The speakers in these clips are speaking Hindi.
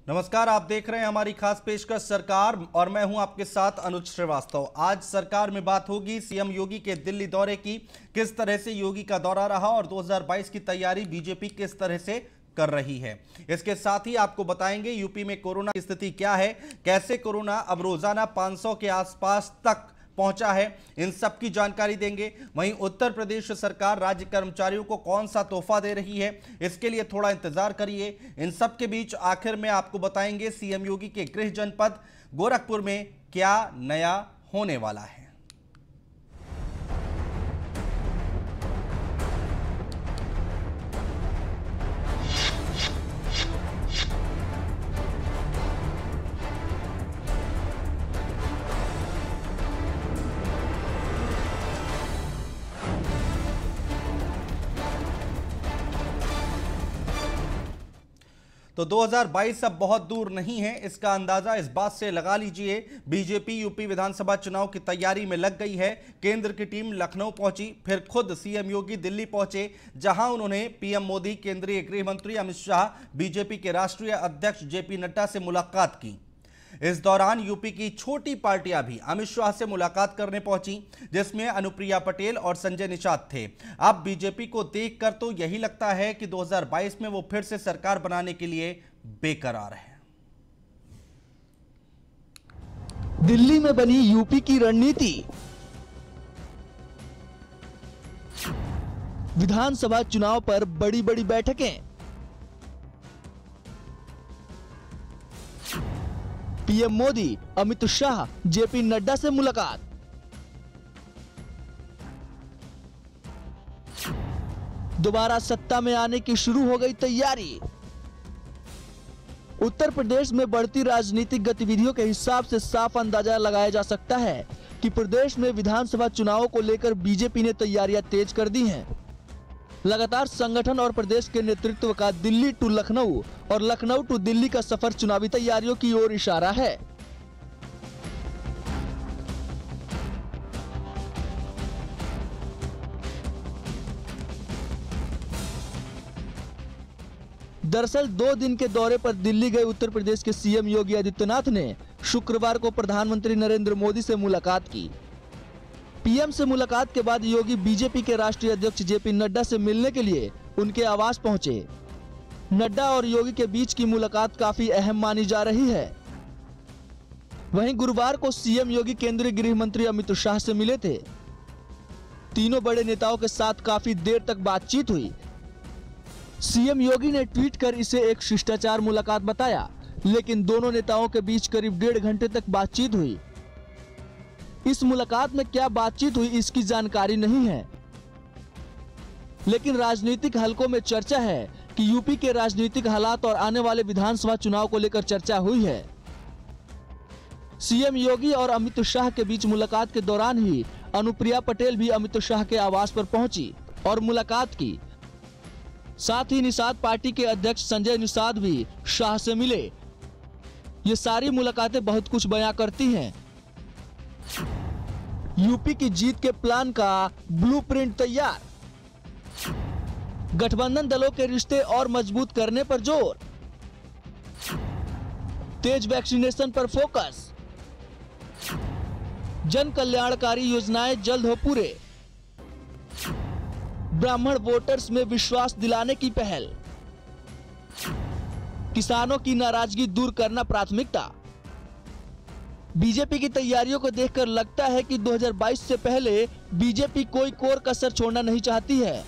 नमस्कार, आप देख रहे हैं हमारी खास पेशकश सरकार और मैं हूं आपके साथ अनुज श्रीवास्तव। आज सरकार में बात होगी सीएम योगी के दिल्ली दौरे की, किस तरह से योगी का दौरा रहा और 2022 की तैयारी बीजेपी किस तरह से कर रही है। इसके साथ ही आपको बताएंगे यूपी में कोरोना की स्थिति क्या है, कैसे कोरोना अब रोजाना 500 के आसपास तक पहुंचा है, इन सब की जानकारी देंगे। वहीं उत्तर प्रदेश सरकार राज्य कर्मचारियों को कौन सा तोहफा दे रही है, इसके लिए थोड़ा इंतजार करिए। इन सब के बीच आखिर में आपको बताएंगे सीएम योगी के गृह जनपद गोरखपुर में क्या नया होने वाला है। तो 2022 अब बहुत दूर नहीं है, इसका अंदाजा इस बात से लगा लीजिए। बीजेपी यूपी विधानसभा चुनाव की तैयारी में लग गई है। केंद्र की टीम लखनऊ पहुंची, फिर खुद सीएम योगी दिल्ली पहुंचे, जहां उन्होंने पीएम मोदी, केंद्रीय गृह मंत्री अमित शाह, बीजेपी के राष्ट्रीय अध्यक्ष जेपी नड्डा से मुलाकात की। इस दौरान यूपी की छोटी पार्टियां भी अमित शाह से मुलाकात करने पहुंची, जिसमें अनुप्रिया पटेल और संजय निषाद थे। अब बीजेपी को देखकर तो यही लगता है कि 2022 में वो फिर से सरकार बनाने के लिए बेकरार है। दिल्ली में बनी यूपी की रणनीति। विधानसभा चुनाव पर बड़ी बड़ी बैठकें। पीएम मोदी, अमित शाह, जेपी नड्डा से मुलाकात। दोबारा सत्ता में आने की शुरू हो गई तैयारी। उत्तर प्रदेश में बढ़ती राजनीतिक गतिविधियों के हिसाब से साफ अंदाजा लगाया जा सकता है कि प्रदेश में विधानसभा चुनावों को लेकर बीजेपी ने तैयारियां तेज कर दी हैं। लगातार संगठन और प्रदेश के नेतृत्व का दिल्ली टू लखनऊ और लखनऊ टू दिल्ली का सफर चुनावी तैयारियों की ओर इशारा है। दरअसल 2 दिन के दौरे पर दिल्ली गए उत्तर प्रदेश के सीएम योगी आदित्यनाथ ने शुक्रवार को प्रधानमंत्री नरेंद्र मोदी से मुलाकात की। पीएम से मुलाकात के बाद योगी बीजेपी के राष्ट्रीय अध्यक्ष जेपी नड्डा से मिलने के लिए उनके आवास पहुंचे। नड्डा और योगी के बीच की मुलाकात काफी अहम मानी जा रही है। वहीं गुरुवार को सीएम योगी केंद्रीय गृह मंत्री अमित शाह से मिले थे। तीनों बड़े नेताओं के साथ काफी देर तक बातचीत हुई। सीएम योगी ने ट्वीट कर इसे एक शिष्टाचार मुलाकात बताया, लेकिन दोनों नेताओं के बीच करीब 1.5 घंटे तक बातचीत हुई। इस मुलाकात में क्या बातचीत हुई इसकी जानकारी नहीं है, लेकिन राजनीतिक हलकों में चर्चा है कि यूपी के राजनीतिक हालात और आने वाले विधानसभा चुनाव को लेकर चर्चा हुई है। सीएम योगी और अमित शाह के बीच मुलाकात के दौरान ही अनुप्रिया पटेल भी अमित शाह के आवास पर पहुंची और मुलाकात की। साथ ही निषाद पार्टी के अध्यक्ष संजय निषाद भी शाह से मिले। ये सारी मुलाकातें बहुत कुछ बयां करती हैं। यूपी की जीत के प्लान का ब्लूप्रिंट तैयार। गठबंधन दलों के रिश्ते और मजबूत करने पर जोर। तेज वैक्सीनेशन पर फोकस। जन कल्याणकारी योजनाएं जल्द हो पूरे। ब्राह्मण वोटर्स में विश्वास दिलाने की पहल। किसानों की नाराजगी दूर करना प्राथमिकता। बीजेपी की तैयारियों को देखकर लगता है कि 2022 से पहले बीजेपी कोई कोर कसर छोड़ना नहीं चाहती है।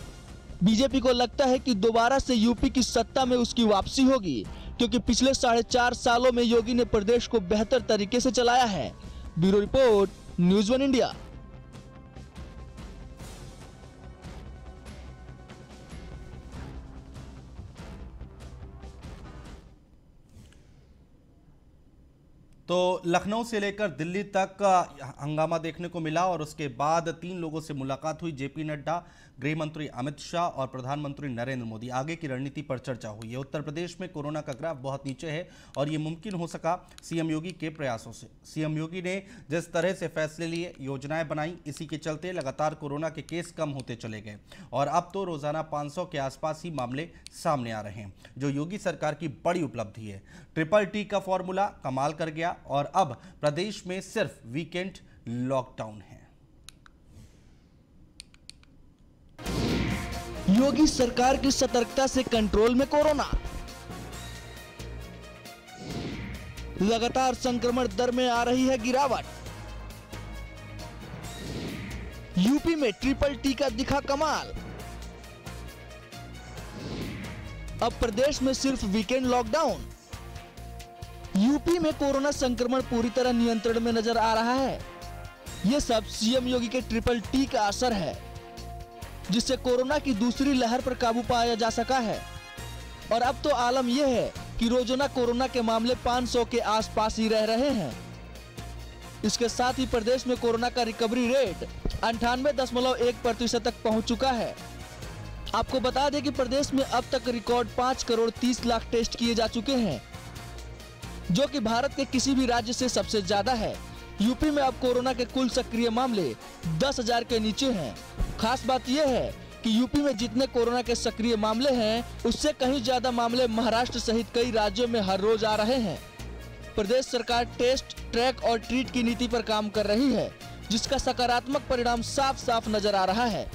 बीजेपी को लगता है कि दोबारा से यूपी की सत्ता में उसकी वापसी होगी, क्योंकि पिछले 4.5 सालों में योगी ने प्रदेश को बेहतर तरीके से चलाया है। Bureau report, news 1 India. तो लखनऊ से लेकर दिल्ली तक हंगामा देखने को मिला और उसके बाद 3 लोगों से मुलाकात हुई। जेपी नड्डा, गृह मंत्री अमित शाह और प्रधानमंत्री नरेंद्र मोदी। आगे की रणनीति पर चर्चा हुई है। उत्तर प्रदेश में कोरोना का ग्राफ बहुत नीचे है और ये मुमकिन हो सका सीएम योगी के प्रयासों से। सीएम योगी ने जिस तरह से फैसले लिए, योजनाएं बनाई, इसी के चलते लगातार कोरोना के केस कम होते चले गए और अब तो रोजाना 500 के आसपास ही मामले सामने आ रहे हैं, जो योगी सरकार की बड़ी उपलब्धि है। TTT का फॉर्मूला कमाल कर गया और अब प्रदेश में सिर्फ वीकेंड लॉकडाउन है। योगी सरकार की सतर्कता से कंट्रोल में कोरोना। लगातार संक्रमण दर में आ रही है गिरावट। यूपी में TTT का दिखा कमाल। अब प्रदेश में सिर्फ वीकेंड लॉकडाउन। यूपी में कोरोना संक्रमण पूरी तरह नियंत्रण में नजर आ रहा है। यह सब सीएम योगी के TTT का असर है, जिससे कोरोना की दूसरी लहर पर काबू पाया जा सका है। और अब तो आलम यह है कि रोजाना कोरोना के मामले 500 के आसपास ही रह रहे हैं। इसके साथ ही प्रदेश में कोरोना का रिकवरी रेट 98.1% तक पहुंच चुका है। आपको बता दें कि प्रदेश में अब तक रिकॉर्ड 5 करोड़ 30 लाख टेस्ट किए जा चुके हैं, जो कि भारत के किसी भी राज्य से सबसे ज्यादा है। यूपी में अब कोरोना के कुल सक्रिय मामले 10,000 के नीचे हैं। खास बात यह है कि यूपी में जितने कोरोना के सक्रिय मामले हैं, उससे कहीं ज्यादा मामले महाराष्ट्र सहित कई राज्यों में हर रोज आ रहे हैं। प्रदेश सरकार टेस्ट, ट्रैक और ट्रीट की नीति पर काम कर रही है, जिसका सकारात्मक परिणाम साफ साफ नजर आ रहा है।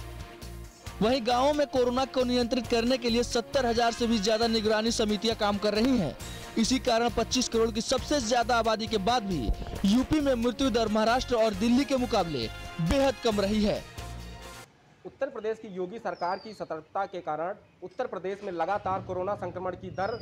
वहीं गांवों में कोरोना को नियंत्रित करने के लिए 70,000 से भी ज्यादा निगरानी समितियां काम कर रही हैं। इसी कारण 25 करोड़ की सबसे ज्यादा आबादी के बाद भी यूपी में मृत्यु दर महाराष्ट्र और दिल्ली के मुकाबले बेहद कम रही है। उत्तर प्रदेश की योगी सरकार की सतर्कता के कारण उत्तर प्रदेश में लगातार कोरोना संक्रमण की दर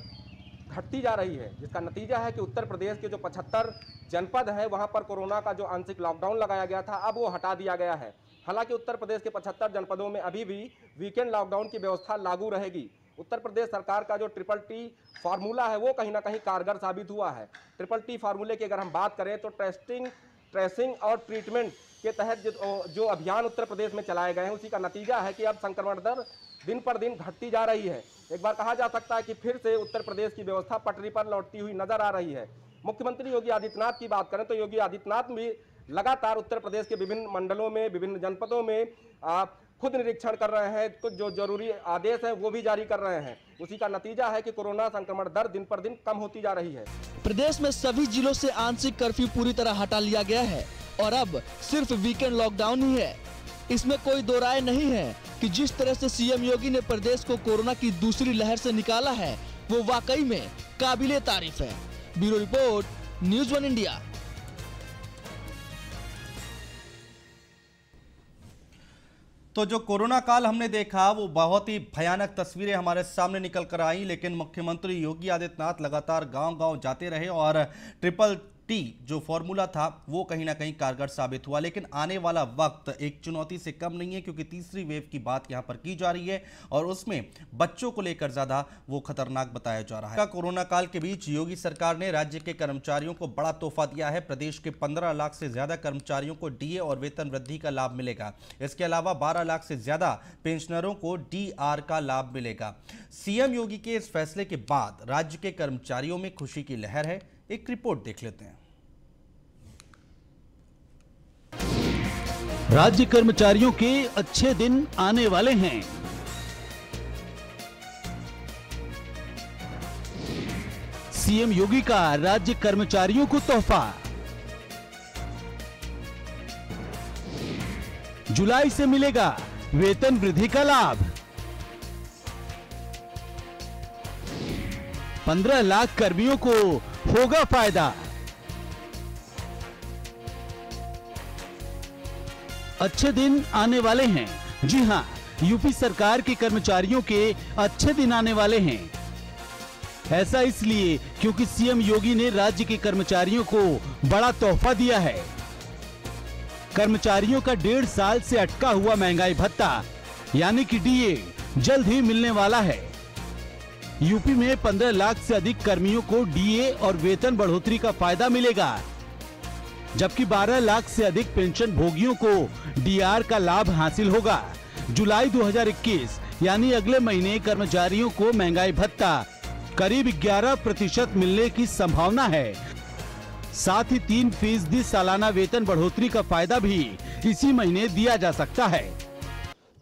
घटती जा रही है, जिसका नतीजा है कि उत्तर प्रदेश के जो 75 जनपद है, वहां पर कोरोना का जो आंशिक लॉकडाउन लगाया गया था, अब वो हटा दिया गया है। हालांकि उत्तर प्रदेश के 75 जनपदों में अभी भी वीकेंड लॉकडाउन की व्यवस्था लागू रहेगी। उत्तर प्रदेश सरकार का जो TTT फार्मूला है, वो कहीं ना कहीं कारगर साबित हुआ है। TTT फार्मूले की अगर हम बात करें तो टेस्टिंग, ट्रेसिंग और ट्रीटमेंट के तहत जो अभियान उत्तर प्रदेश में चलाए गए हैं, उसी का नतीजा है कि अब संक्रमण दर दिन पर दिन घटती जा रही है। एक बार कहा जा सकता है कि फिर से उत्तर प्रदेश की व्यवस्था पटरी पर लौटती हुई नजर आ रही है। मुख्यमंत्री योगी आदित्यनाथ की बात करें तो योगी आदित्यनाथ भी लगातार उत्तर प्रदेश के विभिन्न मंडलों में, विभिन्न जनपदों में खुद निरीक्षण कर रहे हैं। कुछ जो जरूरी आदेश है वो भी जारी कर रहे हैं। उसी का नतीजा है कि कोरोना संक्रमण दर दिन पर दिन कम होती जा रही है। प्रदेश में सभी जिलों से आंशिक कर्फ्यू पूरी तरह हटा लिया गया है और अब सिर्फ वीकेंड लॉकडाउन ही है। इसमें कोई दो राय नहीं है कि जिस तरह से सीएम योगी ने प्रदेश को कोरोना की दूसरी लहर से निकाला है, वो वाकई में काबिले तारीफ है। Bureau report, news 1 India. तो जो कोरोना काल हमने देखा, वो बहुत ही भयानक तस्वीरें हमारे सामने निकल कर आई, लेकिन मुख्यमंत्री योगी आदित्यनाथ लगातार गांव-गांव जाते रहे और TTT जो फॉर्मूला था वो कहीं ना कहीं कारगर साबित हुआ। लेकिन आने वाला वक्त एक चुनौती से कम नहीं है, क्योंकि तीसरी वेव की बात यहां पर की जा रही है और उसमें बच्चों को लेकर ज्यादा वो खतरनाक बताया जा रहा है। कोरोना काल के बीच योगी सरकार ने राज्य के कर्मचारियों को बड़ा तोहफा दिया है। प्रदेश के 15 लाख से ज्यादा कर्मचारियों को DA और वेतन वृद्धि का लाभ मिलेगा। इसके अलावा 12 लाख से ज्यादा पेंशनरों को DR का लाभ मिलेगा। सीएम योगी के इस फैसले के बाद राज्य के कर्मचारियों में खुशी की लहर है। एक रिपोर्ट देख लेते हैं। राज्य कर्मचारियों के अच्छे दिन आने वाले हैं। सीएम योगी का राज्य कर्मचारियों को तोहफा। जुलाई से मिलेगा वेतन वृद्धि का लाभ। 15 लाख कर्मियों को होगा फायदा। अच्छे दिन आने वाले हैं। जी हां, यूपी सरकार के कर्मचारियों के अच्छे दिन आने वाले हैं। ऐसा इसलिए क्योंकि सीएम योगी ने राज्य के कर्मचारियों को बड़ा तोहफा दिया है। कर्मचारियों का 1.5 साल से अटका हुआ महंगाई भत्ता यानी कि DA जल्द ही मिलने वाला है। यूपी में 15 लाख से अधिक कर्मियों को डीए और वेतन बढ़ोतरी का फायदा मिलेगा, जबकि 12 लाख से अधिक पेंशन भोगियों को डीआर का लाभ हासिल होगा। जुलाई 2021 यानी अगले महीने कर्मचारियों को महंगाई भत्ता करीब 11% मिलने की संभावना है। साथ ही 3% सालाना वेतन बढ़ोतरी का फायदा भी इसी महीने दिया जा सकता है।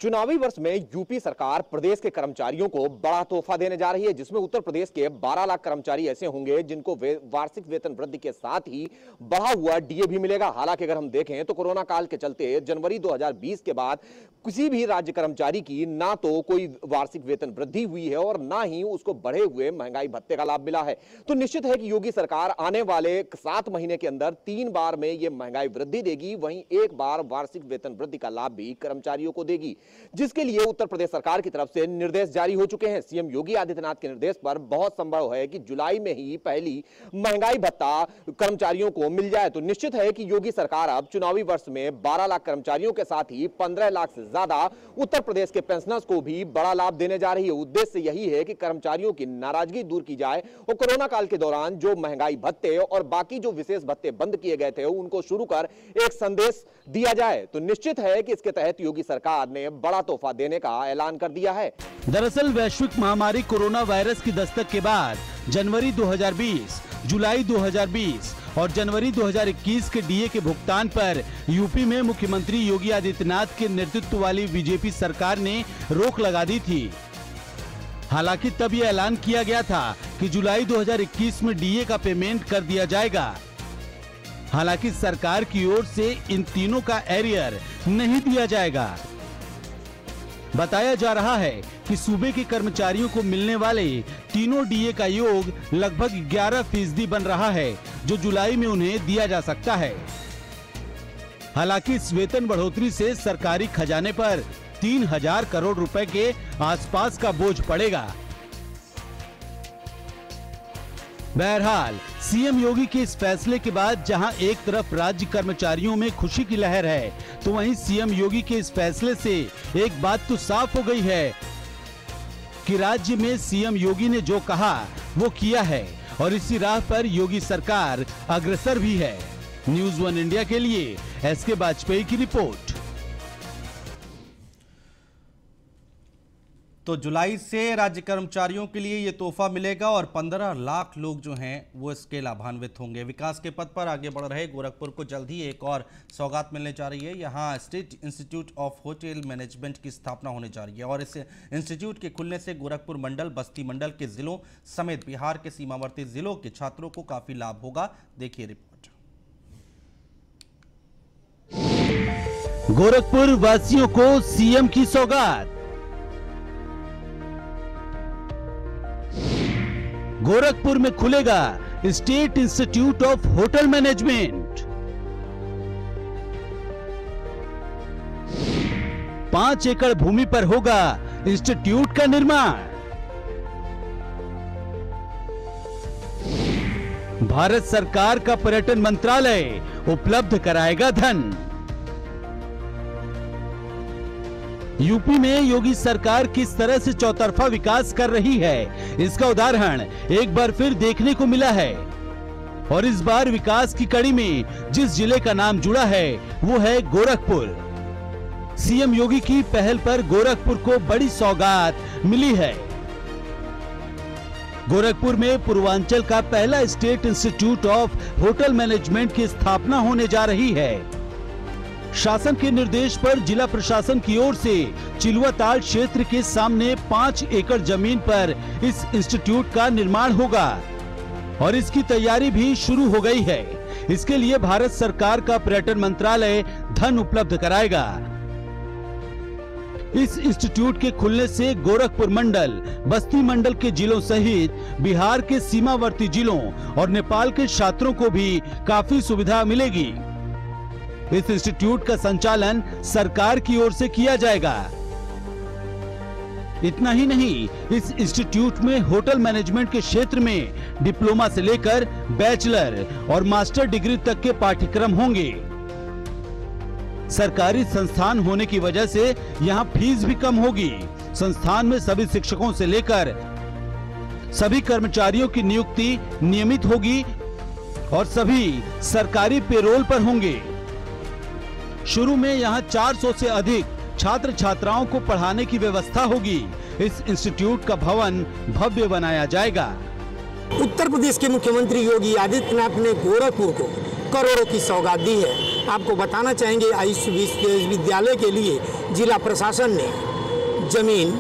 चुनावी वर्ष में यूपी सरकार प्रदेश के कर्मचारियों को बड़ा तोहफा देने जा रही है, जिसमें उत्तर प्रदेश के 12 लाख कर्मचारी ऐसे होंगे जिनको वार्षिक वेतन वृद्धि के साथ ही बढ़ा हुआ डीए भी मिलेगा। हालांकि अगर हम देखें तो कोरोना काल के चलते जनवरी 2020 के बाद किसी भी राज्य कर्मचारी की ना तो कोई वार्षिक वेतन वृद्धि हुई है और ना ही उसको बढ़े हुए महंगाई भत्ते का लाभ मिला है। तो निश्चित है कि योगी सरकार आने वाले 7 महीने के अंदर 3 बार में ये महंगाई वृद्धि देगी, वहीं 1 बार वार्षिक वेतन वृद्धि का लाभ भी कर्मचारियों को देगी, जिसके लिए उत्तर प्रदेश सरकार की तरफ से निर्देश जारी हो चुके हैं। सीएम योगी आदित्यनाथ के निर्देश पर बहुत संभव है कि जुलाई में ही पहली महंगाई भत्ता कर्मचारियों को मिल जाए। तो निश्चित है कि योगी सरकार अब चुनावी वर्ष में 12 लाख कर्मचारियों के साथ ही 15 लाख से ज्यादा उत्तर प्रदेश के पेंशनर्स को भी बड़ा लाभ देने जा रही है। उद्देश्य यही है कि कर्मचारियों की नाराजगी दूर की जाए और कोरोना काल के दौरान जो महंगाई भत्ते और बाकी जो विशेष भत्ते बंद किए गए थे उनको शुरू कर एक संदेश दिया जाए। तो निश्चित है कि इसके तहत योगी सरकार ने बड़ा तोहफा देने का ऐलान कर दिया है। दरअसल वैश्विक महामारी कोरोना वायरस की दस्तक के बाद जनवरी 2020, जुलाई 2020 और जनवरी 2021 के डीए के भुगतान पर यूपी में मुख्यमंत्री योगी आदित्यनाथ के नेतृत्व वाली बीजेपी सरकार ने रोक लगा दी थी। हालांकि तब यह ऐलान किया गया था कि जुलाई 2021 में डीए का पेमेंट कर दिया जाएगा। हालांकि सरकार की ओर से इन तीनों का एरियर नहीं दिया जाएगा। बताया जा रहा है कि सूबे के कर्मचारियों को मिलने वाले तीनों डीए का योग लगभग 11% बन रहा है, जो जुलाई में उन्हें दिया जा सकता है। हालांकि इस वेतन बढ़ोतरी से सरकारी खजाने पर 3000 करोड़ रुपए के आसपास का बोझ पड़ेगा। बहरहाल सीएम योगी के इस फैसले के बाद जहां एक तरफ राज्य कर्मचारियों में खुशी की लहर है, तो वहीं सीएम योगी के इस फैसले से एक बात तो साफ हो गई है कि राज्य में सीएम योगी ने जो कहा वो किया है और इसी राह पर योगी सरकार अग्रसर भी है। न्यूज़ 1 इंडिया के लिए एसके वाजपेयी की रिपोर्ट। तो जुलाई से राज्य कर्मचारियों के लिए ये तोहफा मिलेगा और 15 लाख लोग जो हैं वो इसके लाभान्वित होंगे। विकास के पथ पर आगे बढ़ रहे गोरखपुर को जल्द ही एक और सौगात मिलने जा रही है। यहाँ state institute of hotel management की स्थापना होने जा रही है और इस इंस्टीट्यूट के खुलने से गोरखपुर मंडल, बस्ती मंडल के जिलों समेत बिहार के सीमावर्ती जिलों के छात्रों को काफी लाभ होगा। देखिए रिपोर्ट। गोरखपुर वासियों को सीएम की सौगात। गोरखपुर में खुलेगा state institute of hotel management. 5 एकड़ भूमि पर होगा इंस्टीट्यूट का निर्माण। भारत सरकार का पर्यटन मंत्रालय उपलब्ध कराएगा धन। यूपी में योगी सरकार किस तरह से चौतरफा विकास कर रही है, इसका उदाहरण एक बार फिर देखने को मिला है। और इस बार विकास की कड़ी में जिस जिले का नाम जुड़ा है वो है गोरखपुर। सीएम योगी की पहल पर गोरखपुर को बड़ी सौगात मिली है। गोरखपुर में पूर्वांचल का पहला state institute of hotel management की स्थापना होने जा रही है। शासन के निर्देश पर जिला प्रशासन की ओर से चिलुआताल क्षेत्र के सामने 5 एकड़ जमीन पर इस इंस्टीट्यूट का निर्माण होगा और इसकी तैयारी भी शुरू हो गई है। इसके लिए भारत सरकार का पर्यटन मंत्रालय धन उपलब्ध कराएगा। इस इंस्टीट्यूट के खुलने से गोरखपुर मंडल, बस्ती मंडल के जिलों सहित बिहार के सीमावर्ती जिलों और नेपाल के छात्रों को भी काफी सुविधा मिलेगी। इस इंस्टीट्यूट का संचालन सरकार की ओर से किया जाएगा। इतना ही नहीं, इस इंस्टीट्यूट में होटल मैनेजमेंट के क्षेत्र में डिप्लोमा से लेकर बैचलर और मास्टर डिग्री तक के पाठ्यक्रम होंगे। सरकारी संस्थान होने की वजह से यहाँ फीस भी कम होगी। संस्थान में सभी शिक्षकों से लेकर सभी कर्मचारियों की नियुक्ति नियमित होगी और सभी सरकारी पेरोल पर होंगे। शुरू में यहां 400 से अधिक छात्र छात्राओं को पढ़ाने की व्यवस्था होगी। इस इंस्टीट्यूट का भवन भव्य बनाया जाएगा। उत्तर प्रदेश के मुख्यमंत्री योगी आदित्यनाथ ने गोरखपुर को करोड़ों की सौगात दी है। आपको बताना चाहेंगे, आयुष विश्वविद्यालय के लिए जिला प्रशासन ने जमीन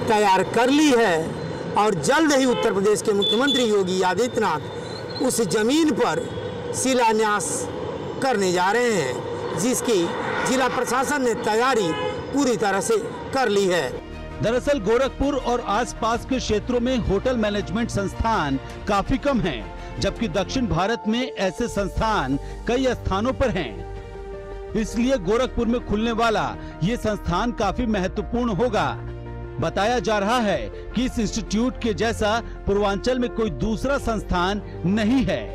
तैयार कर ली है और जल्द ही उत्तर प्रदेश के मुख्यमंत्री योगी आदित्यनाथ उस जमीन पर शिलान्यास करने जा रहे हैं, जिसकी जिला प्रशासन ने तैयारी पूरी तरह से कर ली है। दरअसल गोरखपुर और आसपास के क्षेत्रों में होटल मैनेजमेंट संस्थान काफी कम हैं, जबकि दक्षिण भारत में ऐसे संस्थान कई स्थानों पर हैं। इसलिए गोरखपुर में खुलने वाला ये संस्थान काफी महत्वपूर्ण होगा। बताया जा रहा है कि इस इंस्टीट्यूट के जैसा पूर्वांचल में कोई दूसरा संस्थान नहीं है।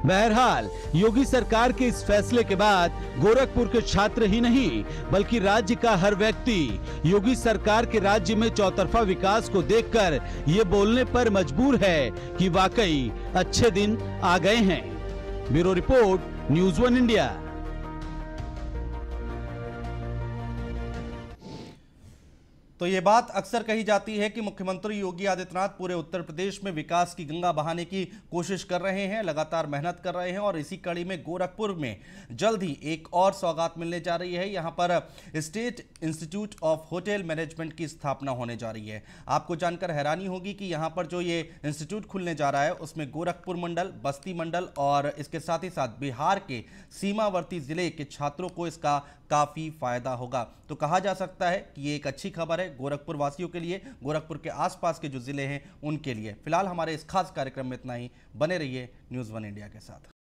बहरहाल योगी सरकार के इस फैसले के बाद गोरखपुर के छात्र ही नहीं बल्कि राज्य का हर व्यक्ति योगी सरकार के राज्य में चौतरफा विकास को देखकर ये बोलने पर मजबूर है कि वाकई अच्छे दिन आ गए हैं। Bureau report, news 1 India. तो ये बात अक्सर कही जाती है कि मुख्यमंत्री योगी आदित्यनाथ पूरे उत्तर प्रदेश में विकास की गंगा बहाने की कोशिश कर रहे हैं, लगातार मेहनत कर रहे हैं और इसी कड़ी में गोरखपुर में जल्द ही एक और सौगात मिलने जा रही है। यहां पर state institute of hotel management की स्थापना होने जा रही है। आपको जानकर हैरानी होगी कि यहां पर जो ये इंस्टीट्यूट खुलने जा रहा है उसमें गोरखपुर मंडल, बस्ती मंडल और इसके साथ ही साथ बिहार के सीमावर्ती जिले के छात्रों को इसका काफी फायदा होगा। तो कहा जा सकता है कि ये एक अच्छी खबर है गोरखपुर वासियों के लिए, गोरखपुर के आसपास के जो जिले हैं उनके लिए। फिलहाल हमारे इस खास कार्यक्रम में इतना ही। बने रहिए न्यूज़ 1 इंडिया के साथ।